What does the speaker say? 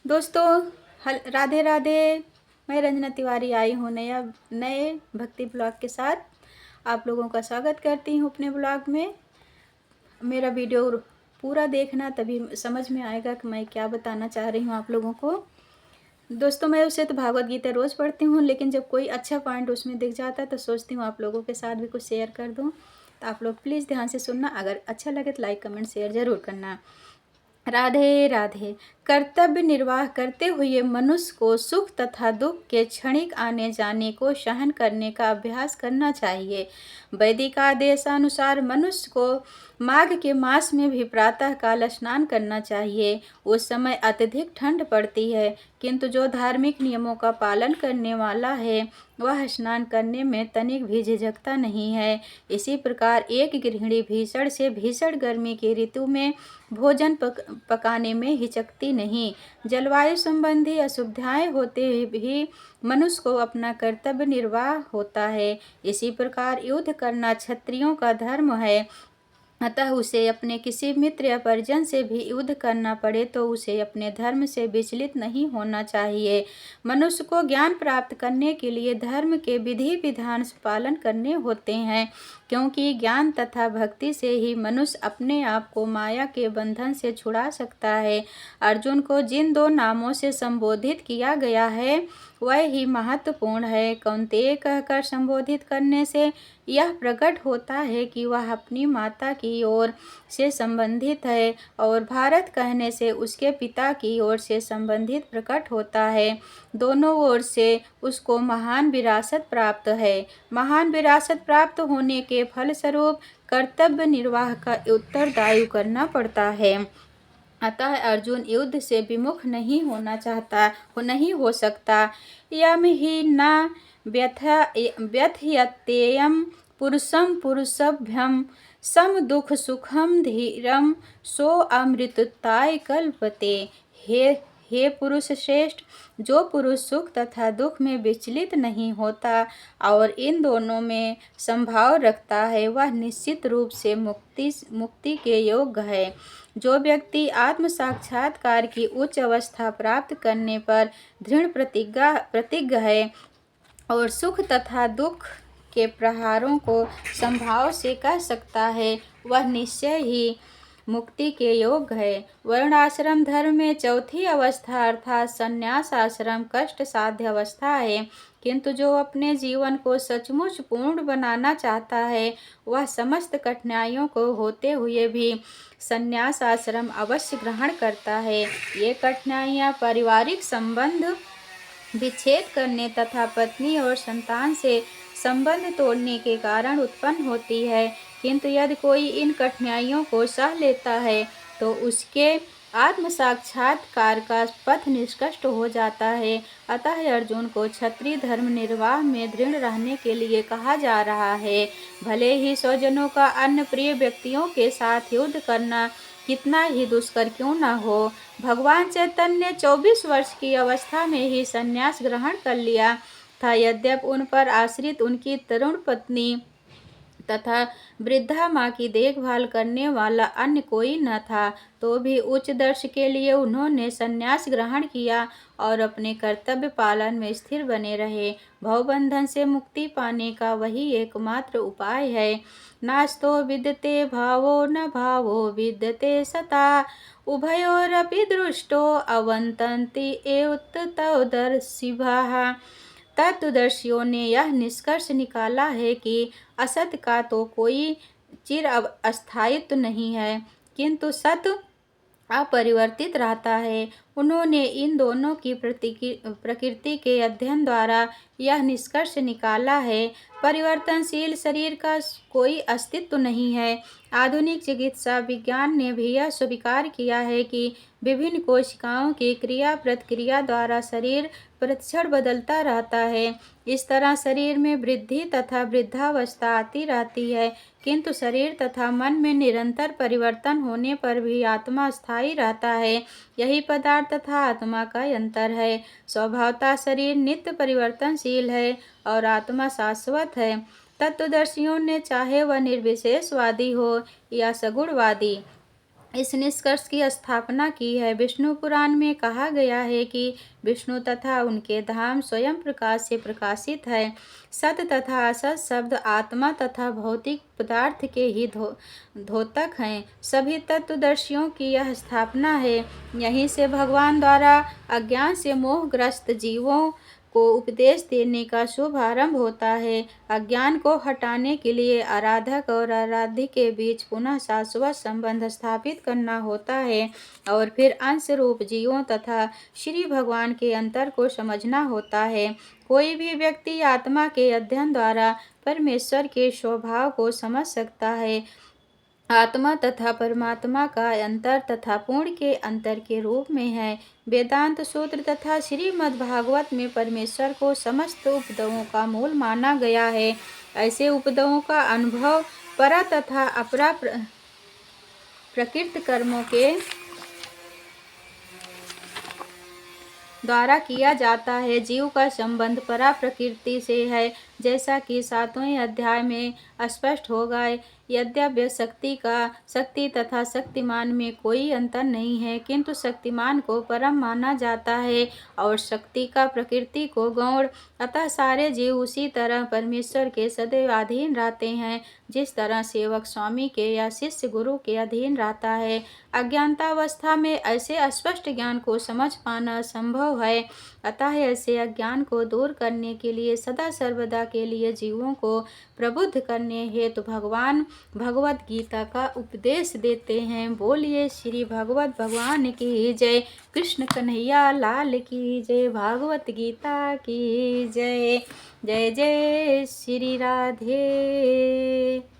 दोस्तों, राधे राधे। मैं रंजना तिवारी आई हूँ नए भक्ति ब्लॉग के साथ। आप लोगों का स्वागत करती हूँ अपने ब्लॉग में। मेरा वीडियो पूरा देखना, तभी समझ में आएगा कि मैं क्या बताना चाह रही हूँ आप लोगों को। दोस्तों, मैं उसे तो भागवत गीता रोज़ पढ़ती हूँ, लेकिन जब कोई अच्छा पॉइंट उसमें दिख जाता है तो सोचती हूँ आप लोगों के साथ भी कुछ शेयर कर दूँ। तो आप लोग प्लीज़ ध्यान से सुनना। अगर अच्छा लगे तो लाइक कमेंट शेयर ज़रूर करना। राधे राधे। कर्तव्य निर्वाह करते हुए मनुष्य को सुख तथा दुख के क्षणिक आने जाने को सहन करने का अभ्यास करना चाहिए। वैदिक आदेशानुसार मनुष्य को माघ के मास में भी प्रातः काल स्नान करना चाहिए। उस समय अत्यधिक ठंड पड़ती है, किंतु जो धार्मिक नियमों का पालन करने वाला है वह स्नान करने में तनिक भी झिझकता नहीं है। इसी प्रकार एक गृहिणी भीषण से भीषण गर्मी की ऋतु में भोजन पकाने में हिचकती नहीं। जलवायु संबंधी असुविधाएं होते हुए भी मनुष्य को अपना कर्तव्य निर्वाह होता है। इसी प्रकार युद्ध करना क्षत्रियों का धर्म है, अतः उसे अपने किसी मित्र या परिजन से भी युद्ध करना पड़े तो उसे अपने धर्म से विचलित नहीं होना चाहिए। मनुष्य को ज्ञान प्राप्त करने के लिए धर्म के विधि विधान पालन करने होते हैं, क्योंकि ज्ञान तथा भक्ति से ही मनुष्य अपने आप को माया के बंधन से छुड़ा सकता है। अर्जुन को जिन दो नामों से संबोधित किया गया है वह ही महत्वपूर्ण है। कौन्तेय कहकर संबोधित करने से यह प्रकट होता है कि वह अपनी माता की ओर से संबंधित है, और भारत कहने से उसके पिता की ओर से संबंधित प्रकट होता है। दोनों ओर से उसको महान विरासत प्राप्त है। महान विरासत प्राप्त होने के फलस्वरूप कर्तव्य निर्वाह का उत्तरदायी करना पड़ता है। अतः अर्जुन युद्ध से विमुख नहीं होना चाहता, नहीं हो सकता। यम ही न व्यथयत्येयं पुरुषं पुरुषभ्यं सम दुख सुखम धीरम सो अमृतताय कल्पते। हे पुरुष श्रेष्ठ, जो पुरुष सुख तथा दुख में विचलित नहीं होता और इन दोनों में संभाव रखता है वह निश्चित रूप से मुक्ति के योग्य है। जो व्यक्ति आत्म साक्षात्कार की उच्च अवस्था प्राप्त करने पर दृढ़ प्रतिज्ञ है और सुख तथा दुख के प्रहारों को संभाव से कह सकता है, वह निश्चय ही मुक्ति के योग्य है। वर्णाश्रम धर्म में चौथी अवस्था अर्थात संन्यास आश्रम कष्ट साध्य अवस्था है, किंतु जो अपने जीवन को सचमुच पूर्ण बनाना चाहता है वह समस्त कठिनाइयों को होते हुए भी संन्यास आश्रम अवश्य ग्रहण करता है। ये कठिनाइयाँ पारिवारिक संबंध विच्छेद करने तथा पत्नी और संतान से संबंध तोड़ने के कारण उत्पन्न होती है, किंतु यदि कोई इन कठिनाइयों को सह लेता है तो उसके आत्म साक्षात्कार का पथ निष्कष्ट हो जाता है। अतः अर्जुन को क्षत्रिय धर्म निर्वाह में दृढ़ रहने के लिए कहा जा रहा है। भले ही स्वजनों का अन्य प्रिय व्यक्तियों के साथ युद्ध करना कितना ही दुष्कर क्यों न हो। भगवान चैतन्य 24 वर्ष की अवस्था में ही संन्यास ग्रहण कर लिया था। यद्यपि उन पर आश्रित उनकी तरुण पत्नी तथा वृद्धा माँ की देखभाल करने वाला अन्य कोई न था, तो भी उच्च दर्श के लिए उन्होंने संन्यास ग्रहण किया और अपने कर्तव्य पालन में स्थिर बने रहे। भवबंधन से मुक्ति पाने का वही एकमात्र उपाय है। नास्तो विद्यते भावो न भावो विद्यते सता उभयोरपि दृष्टो अवन्तन्ति एव तत्त्वदर्शिभः। तत्वदर्शियों ने यह निष्कर्ष निकाला है कि असत का तो कोई चिर अस्थायित्व नहीं है, किंतु सत अपरिवर्तित रहता है। उन्होंने इन दोनों की प्रकृति के अध्ययन द्वारा यह निष्कर्ष निकाला है, परिवर्तनशील शरीर का कोई अस्तित्व नहीं है। आधुनिक चिकित्सा विज्ञान ने भी यह स्वीकार किया है कि विभिन्न कोशिकाओं की क्रिया प्रतिक्रिया द्वारा शरीर प्रतिक्षण बदलता रहता है। इस तरह शरीर में वृद्धि तथा वृद्धावस्था आती रहती है, किंतु शरीर तथा मन में निरंतर परिवर्तन होने पर भी आत्मा स्थायी रहता है। यही पदार्थ तथा आत्मा का अंतर है। स्वभावतः शरीर नित्य परिवर्तनशील है और आत्मा शाश्वत है। तत्वदर्शियों ने, चाहे वह निर्विशेषवादी हो या सगुणवादी, इस निष्कर्ष की स्थापना की है। विष्णु पुराण में कहा गया है कि विष्णु तथा उनके धाम स्वयं प्रकाश से प्रकाशित है। सत तथा असत शब्द आत्मा तथा भौतिक पदार्थ के ही द्योतक हैं। सभी तत्वदर्शियों की यह स्थापना है। यहीं से भगवान द्वारा अज्ञान से मोहग्रस्त जीवों को उपदेश देने का शुभ आरंभ होता है। अज्ञान को हटाने के लिए आराधक और आराध्य के बीच पुनः शाश्वत संबंध स्थापित करना होता है और फिर अंश रूप जीवों तथा श्री भगवान के अंतर को समझना होता है। कोई भी व्यक्ति आत्मा के अध्ययन द्वारा परमेश्वर के स्वभाव को समझ सकता है। आत्मा तथा परमात्मा का अंतर तथा पूर्ण के अंतर के रूप में है। वेदांत सूत्र तथा श्रीमद् भागवत में परमेश्वर को समस्त उपदों का मूल माना गया है। ऐसे उपदों का अनुभव परा तथा अपरा प्रकृत कर्मों के द्वारा किया जाता है। जीव का संबंध परा प्रकृति से है, जैसा कि 7वें अध्याय में स्पष्ट होगा। यद्यपि शक्ति तथा शक्तिमान में कोई अंतर नहीं है, किंतु शक्तिमान को परम माना जाता है और शक्ति का प्रकृति को गौण। अतः सारे जीव उसी तरह परमेश्वर के सदैव अधीन रहते हैं, जिस तरह सेवक स्वामी के या शिष्य गुरु के अधीन रहता है। अज्ञानतावस्था में ऐसे स्पष्ट ज्ञान को समझ पाना असंभव है। अतः ऐसे अज्ञान को दूर करने के लिए सदा सर्वदा के लिए जीवों को प्रबुद्ध करने हेतु भगवान भगवत गीता का उपदेश देते हैं। बोलिए श्री भगवत भगवान की जय। कृष्ण कन्हैया लाल की जय। भागवत गीता की जय। जय जय श्री राधे।